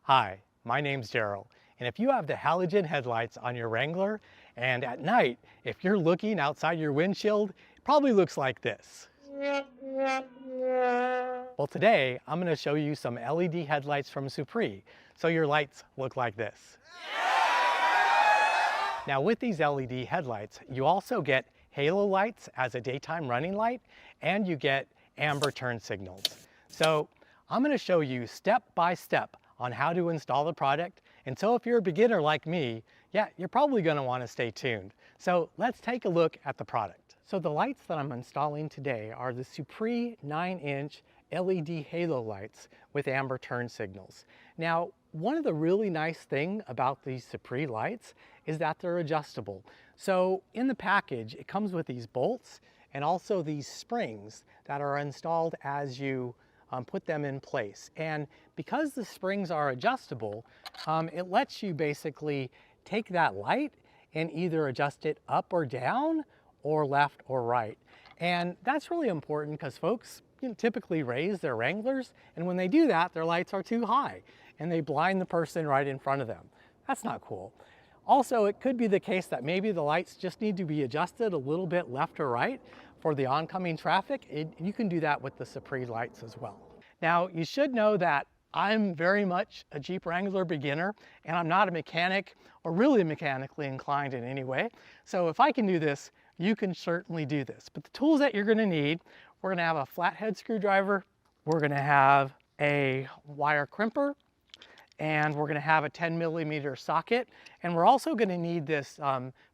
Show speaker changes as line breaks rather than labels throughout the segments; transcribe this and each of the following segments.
Hi, my name's Daryl, and if you have the halogen headlights on your Wrangler, and at night, if you're looking outside your windshield, it probably looks like this. Well, today, I'm going to show you some LED headlights from Suparee, so your lights look like this. Now with these LED headlights, you also get halo lights as a daytime running light, and you get amber turn signals. So I'm going to show you step by step on how to install the product. And so if you're a beginner like me, yeah, you're probably going to want to stay tuned. So let's take a look at the product. So the lights that I'm installing today are the Suparee 9-inch LED halo lights with amber turn signals. Now, one of the really nice things about these Suparee lights is that they're adjustable. So in the package, it comes with these bolts and also these springs that are installed as you put them in place. And because the springs are adjustable, it lets you basically take that light and either adjust it up or down or left or right. And that's really important because folks typically raise their Wranglers, and when they do that, their lights are too high and they blind the person right in front of them. That's not cool. Also, it could be the case that maybe the lights just need to be adjusted a little bit left or right for the oncoming traffic. You can do that with the Suparee lights as well. Now, you should know that I'm very much a Jeep Wrangler beginner, and I'm not a mechanic or really mechanically inclined in any way. So if I can do this, you can certainly do this. But the tools that you're gonna need, we're gonna have a flathead screwdriver, we're gonna have a wire crimper, and we're gonna have a 10mm socket. And we're also gonna need this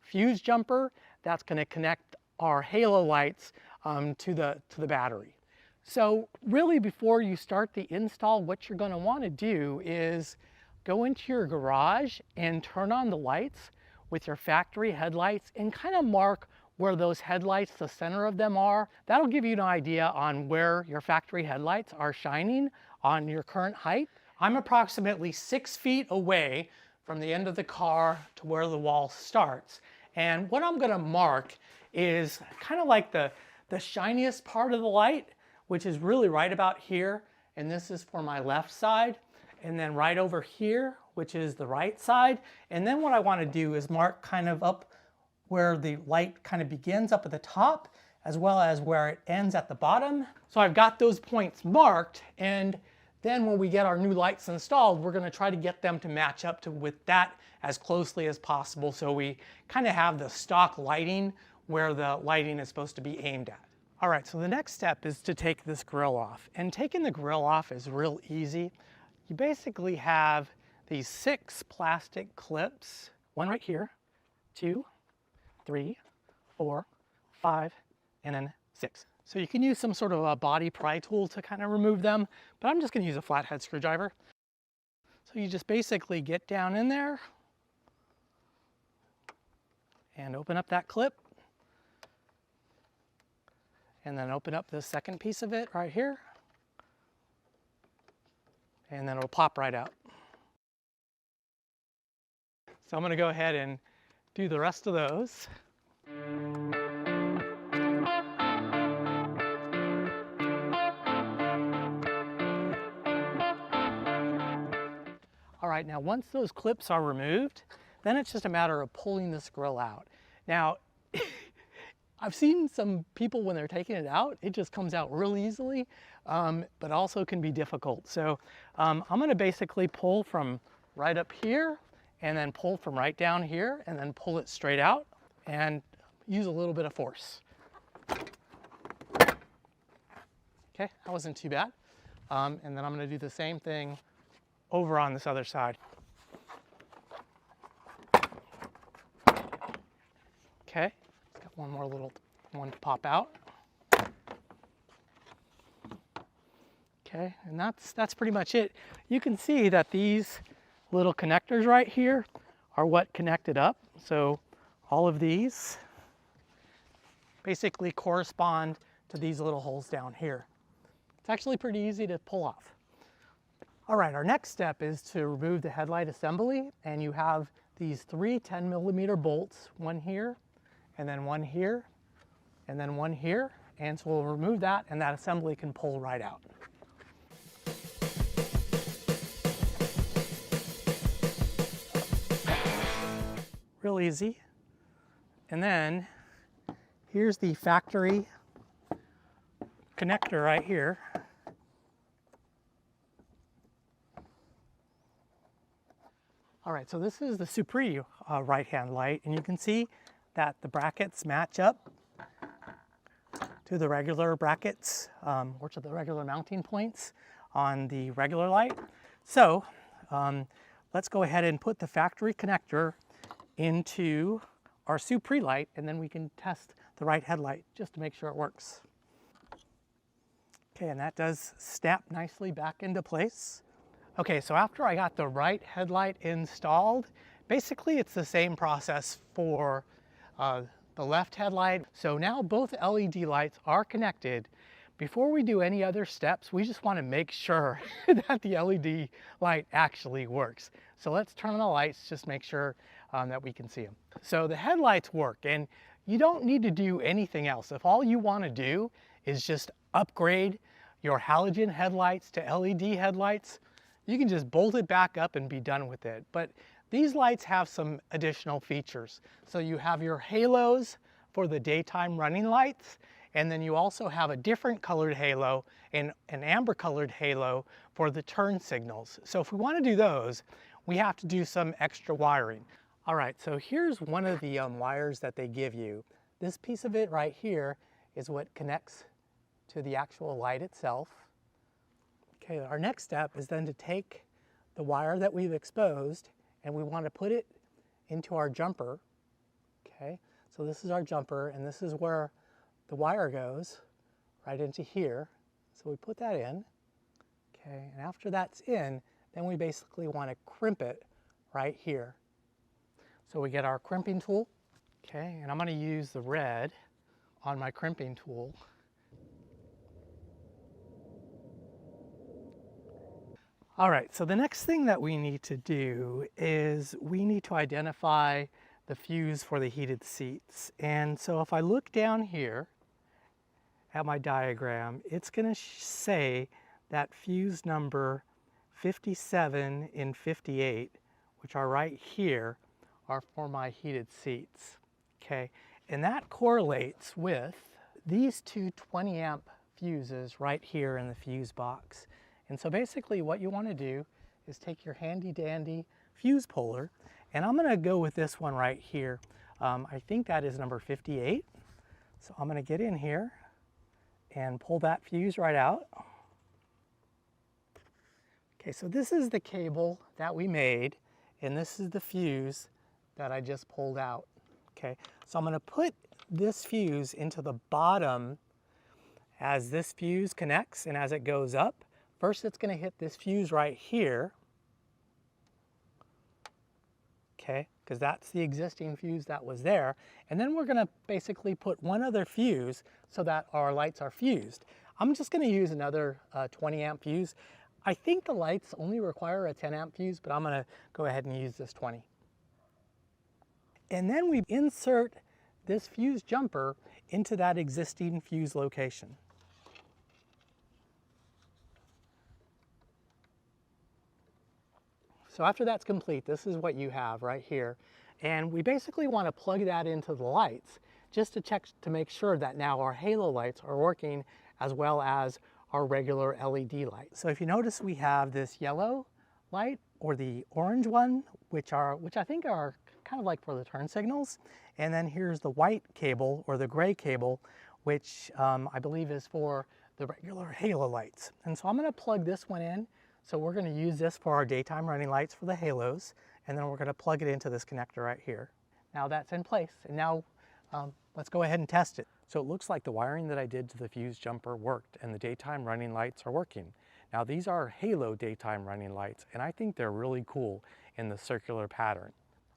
fuse jumper that's gonna connect our halo lights to the battery. So really, before you start the install, what you're gonna wanna do is go into your garage and turn on the lights with your factory headlights and kind of mark where those headlights, the center of them are. That'll give you an idea on where your factory headlights are shining on your current height. I'm approximately 6 feet away from the end of the car to where the wall starts. And what I'm gonna mark is kind of like the shiniest part of the light, which is really right about here. And this is for my left side. And then right over here, which is the right side. And then what I wanna do is mark kind of up where the light kind of begins up at the top, as well as where it ends at the bottom. So I've got those points marked, and then when we get our new lights installed, we're gonna try to get them to match up with that as closely as possible, so we kind of have the stock lighting where the lighting is supposed to be aimed at. All right, so the next step is to take this grill off. And taking the grill off is real easy. You basically have these 6 plastic clips, one right here, 2, 3, 4, 5, and then 6. So you can use some sort of a body pry tool to kind of remove them, but I'm just gonna use a flathead screwdriver. So you just basically get down in there and open up that clip, and then open up the second piece of it right here, and then it'll pop right out. So I'm gonna go ahead and do the rest of those. All right, now once those clips are removed, then it's just a matter of pulling this grill out. Now, I've seen some people when they're taking it out, it just comes out real easily, but also can be difficult. So I'm gonna basically pull from right up here, and then pull from right down here, and then pull it straight out, and use a little bit of force. Okay, that wasn't too bad. And then I'm gonna do the same thing over on this other side. Okay, got one more little one to pop out. Okay, and that's pretty much it. You can see that these little connectors right here are what connected up. So all of these basically correspond to these little holes down here. It's actually pretty easy to pull off. All right, our next step is to remove the headlight assembly, and you have these 3 10mm bolts, one here, and then one here, and then one here. And so we'll remove that, and that assembly can pull right out. real easy. And then here's the factory connector right here. All right, so this is the Suparee right-hand light, and you can see that the brackets match up to the regular brackets, or to the regular mounting points on the regular light. So let's go ahead and put the factory connector into our Suparee light, and then we can test the right headlight just to make sure it works. Okay, and that does snap nicely back into place. Okay, so after I got the right headlight installed, basically it's the same process for the left headlight. So now both LED lights are connected. Before we do any other steps, we just want to make sure that the LED light actually works. So let's turn on the lights, just make sure that we can see them. So the headlights work, and you don't need to do anything else. If all you want to do is just upgrade your halogen headlights to LED headlights, you can just bolt it back up and be done with it. But these lights have some additional features. So you have your halos for the daytime running lights, and then you also have a different colored halo and an amber colored halo for the turn signals. So if we want to do those, we have to do some extra wiring. All right, so here's one of the wires that they give you. This piece of it right here is what connects to the actual light itself. Okay, our next step is then to take the wire that we've exposed, and we want to put it into our jumper. Okay, so this is our jumper, and this is where the wire goes, right into here. So we put that in. Okay, and after that's in, then we basically want to crimp it right here. So we get our crimping tool. Okay, and I'm going to use the red on my crimping tool. All right, so the next thing that we need to do is we need to identify the fuse for the heated seats. And so if I look down here at my diagram, it's going to say that fuse number 57 and 58, which are right here, are for my heated seats. Okay, and that correlates with these two 20 amp fuses right here in the fuse box. And so basically what you want to do is take your handy dandy fuse puller, and I'm going to go with this one right here. I think that is number 58. So I'm going to get in here and pull that fuse right out. Okay, so this is the cable that we made, and this is the fuse that I just pulled out. Okay, so I'm going to put this fuse into the bottom as this fuse connects and as it goes up. First, it's going to hit this fuse right here, okay, because that's the existing fuse that was there. And then we're going to basically put one other fuse so that our lights are fused. I'm just going to use another 20 amp fuse. I think the lights only require a 10 amp fuse, but I'm going to go ahead and use this 20. And then we insert this fuse jumper into that existing fuse location. So after that's complete, this is what you have right here. And we basically want to plug that into the lights just to check to make sure that now our halo lights are working as well as our regular LED lights. So if you notice, we have this yellow light or the orange one, which I think are kind of like for the turn signals. And then here's the white cable or the gray cable, which I believe is for the regular halo lights. And so I'm going to plug this one in. So we're going to use this for our daytime running lights for the halos, and then we're going to plug it into this connector right here. Now that's in place, and now let's go ahead and test it. So it looks like the wiring that I did to the fuse jumper worked, and the daytime running lights are working. Now these are halo daytime running lights, and I think they're really cool in the circular pattern.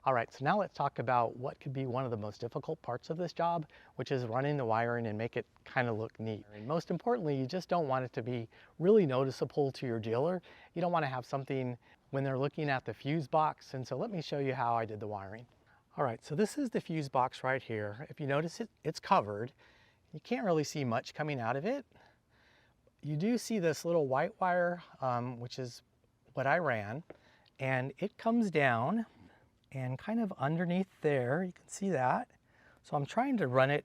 All right, so now let's talk about what could be one of the most difficult parts of this job, which is running the wiring and make it kind of look neat. And most importantly, you just don't want it to be really noticeable to your dealer. You don't want to have something when they're looking at the fuse box. And so let me show you how I did the wiring. All right, so this is the fuse box right here. If you notice it's covered. You can't really see much coming out of it. You do see this little white wire, which is what I ran, and it comes down and kind of underneath there, you can see that. So I'm trying to run it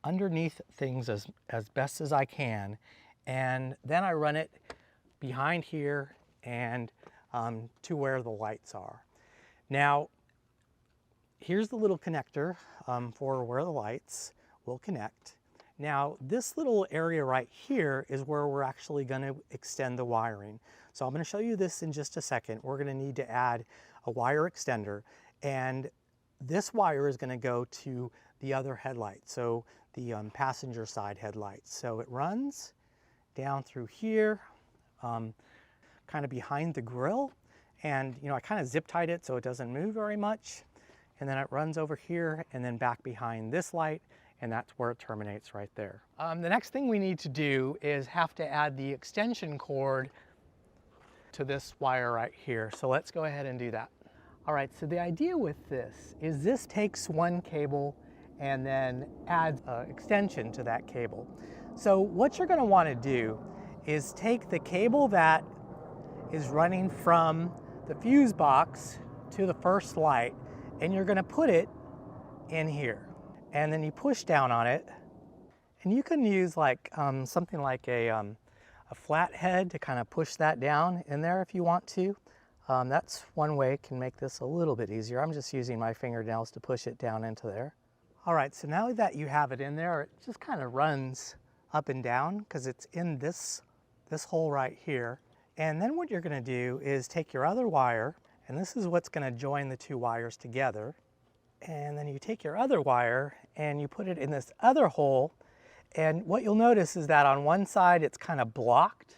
underneath things as best as I can. And then I run it behind here and to where the lights are. Now, here's the little connector for where the lights will connect. Now, this little area right here is where we're actually going to extend the wiring. So I'm going to show you this in just a second. We're going to need to add a wire extender, and this wire is going to go to the other headlight, so the passenger side headlights. So it runs down through here, kind of behind the grill, and I kind of zip tied it so it doesn't move very much. And then it runs over here and then back behind this light, and that's where it terminates right there. The next thing we need to do is have to add the extension cord to this wire right here. So let's go ahead and do that. All right, so the idea with this takes one cable and then adds an extension to that cable. So what you're going to want to do is take the cable that is running from the fuse box to the first light, and you're going to put it in here. And then you push down on it, and you can use like something like a flathead to kind of push that down in there if you want to. That's one way it can make this a little bit easier. I'm just using my fingernails to push it down into there. All right, so now that you have it in there, it just kind of runs up and down because it's in this hole right here. And then what you're going to do is take your other wire, and this is what's going to join the two wires together. And then you take your other wire and you put it in this other hole. And what you'll notice is that on one side it's kind of blocked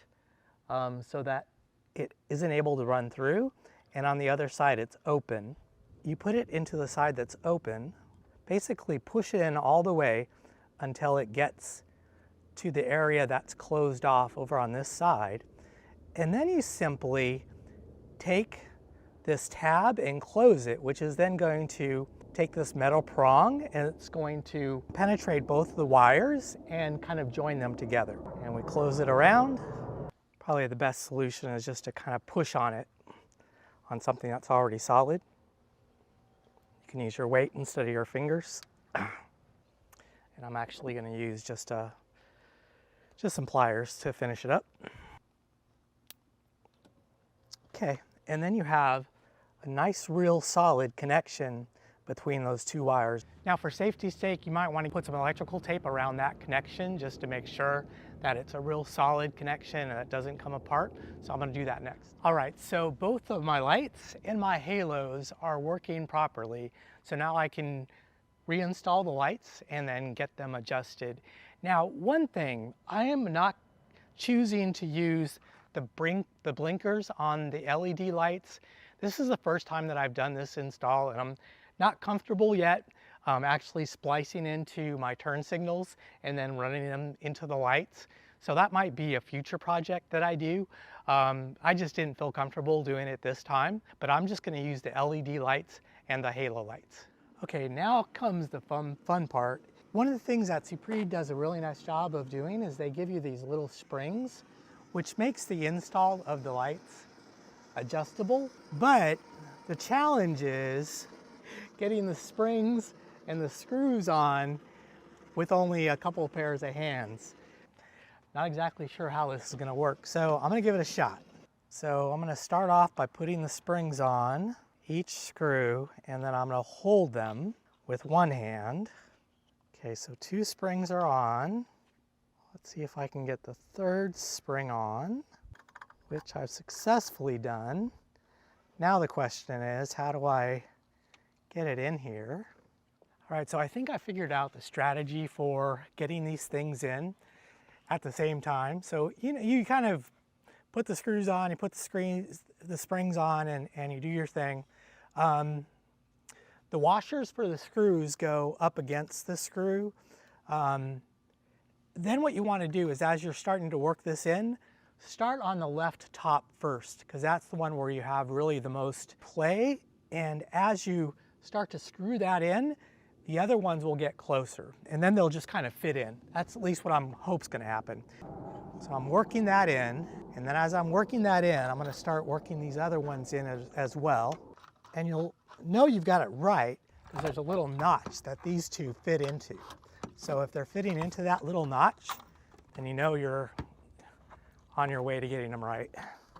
so that it isn't able to run through. And on the other side it's open. You put it into the side that's open, basically push it in all the way until it gets to the area that's closed off over on this side. And then you simply take this tab and close it, which is then going to take this metal prong and it's going to penetrate both the wires and kind of join them together. And we close it around. Probably the best solution is just to kind of push on it on something that's already solid. You can use your weight instead of your fingers. And I'm actually going to use just some pliers to finish it up. Okay, and then you have a nice real solid connection between those two wires. Now for safety's sake, you might want to put some electrical tape around that connection just to make sure that it's a real solid connection and it doesn't come apart. So I'm going to do that next. All right, so both of my lights and my halos are working properly. So now I can reinstall the lights and then get them adjusted. Now, one thing, I am not choosing to use the blinkers on the LED lights. This is the first time that I've done this install, and I'm not comfortable yet actually splicing into my turn signals and then running them into the lights. So that might be a future project that I do. I just didn't feel comfortable doing it this time, but I'm just going to use the LED lights and the halo lights. Okay, now comes the fun part. One of the things that Suparee does a really nice job of doing is they give you these little springs, which makes the install of the lights adjustable. But the challenge is getting the springs and the screws on with only a couple of pairs of hands. Not exactly sure how this is going to work, so I'm going to give it a shot. So I'm going to start off by putting the springs on each screw, and then I'm going to hold them with one hand. Okay, so 2 springs are on. Let's see if I can get the 3rd spring on, which I've successfully done. Now the question is, how do I get it in here? All right, so I think I figured out the strategy for getting these things in at the same time. So you kind of put the screws on, you put the springs on, and you do your thing. The washers for the screws go up against the screw. Then what you want to do is, as you're starting to work this in, start on the left top first, because that's the one where you have really the most play. And as you start to screw that in, the other ones will get closer, and then they'll just kind of fit in. That's at least what I'm hope's going to happen. So I'm working that in, and then as I'm working that in, I'm going to start working these other ones in as well. And you'll know you've got it right because there's a little notch that these two fit into. So if they're fitting into that little notch, then you know you're on your way to getting them right.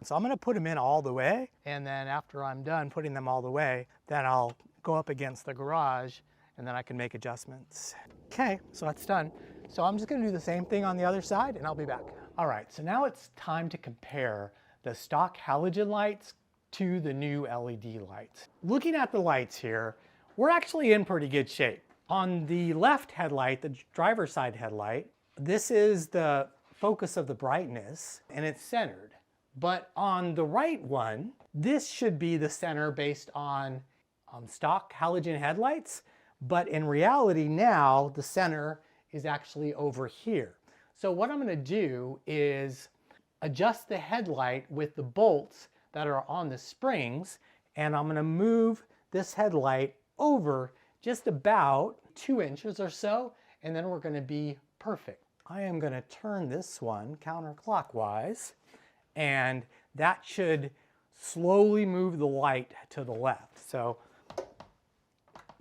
So I'm gonna put them in all the way, and then after I'm done putting them all the way, then I'll go up against the garage and then I can make adjustments. Okay, so that's done. So I'm just gonna do the same thing on the other side and I'll be back. All right, so now it's time to compare the stock halogen lights to the new LED lights. Looking at the lights here, we're actually in pretty good shape. On the left headlight, the driver's side headlight, this is the focus of the brightness and it's centered. But on the right one, this should be the center based on stock halogen headlights, but in reality now the center is actually over here. So what I'm going to do is adjust the headlight with the bolts that are on the springs, and I'm going to move this headlight over just about 2 inches or so, and then we're going to be perfect. I am going to turn this one counterclockwise, and that should slowly move the light to the left. So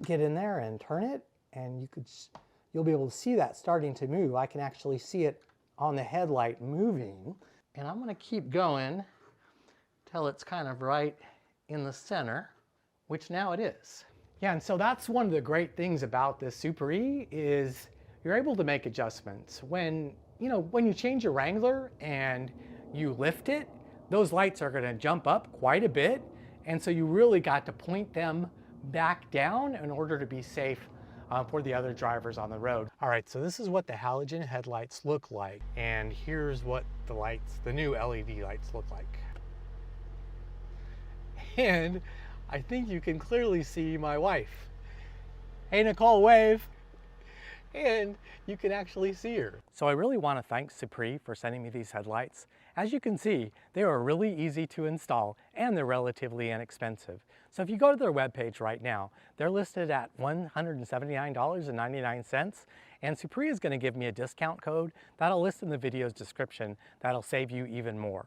get in there and turn it, and you'll be able to see that starting to move. I can actually see it on the headlight moving, and I'm going to keep going till it's kind of right in the center, which now it is. Yeah, and so that's one of the great things about this Suparee is you're able to make adjustments. When you change your Wrangler and you lift it, those lights are going to jump up quite a bit, and so you really got to point them back down in order to be safe for the other drivers on the road. All right, so this is what the halogen headlights look like, and here's what the new LED lights look like. And I think you can clearly see my wife. Hey Nicole, wave. And you can actually see her. So I really want to thank Suparee for sending me these headlights. As you can see, they are really easy to install and they're relatively inexpensive. So if you go to their webpage right now, they're listed at $179.99, and Suparee is going to give me a discount code that I'll list in the video's description that'll save you even more.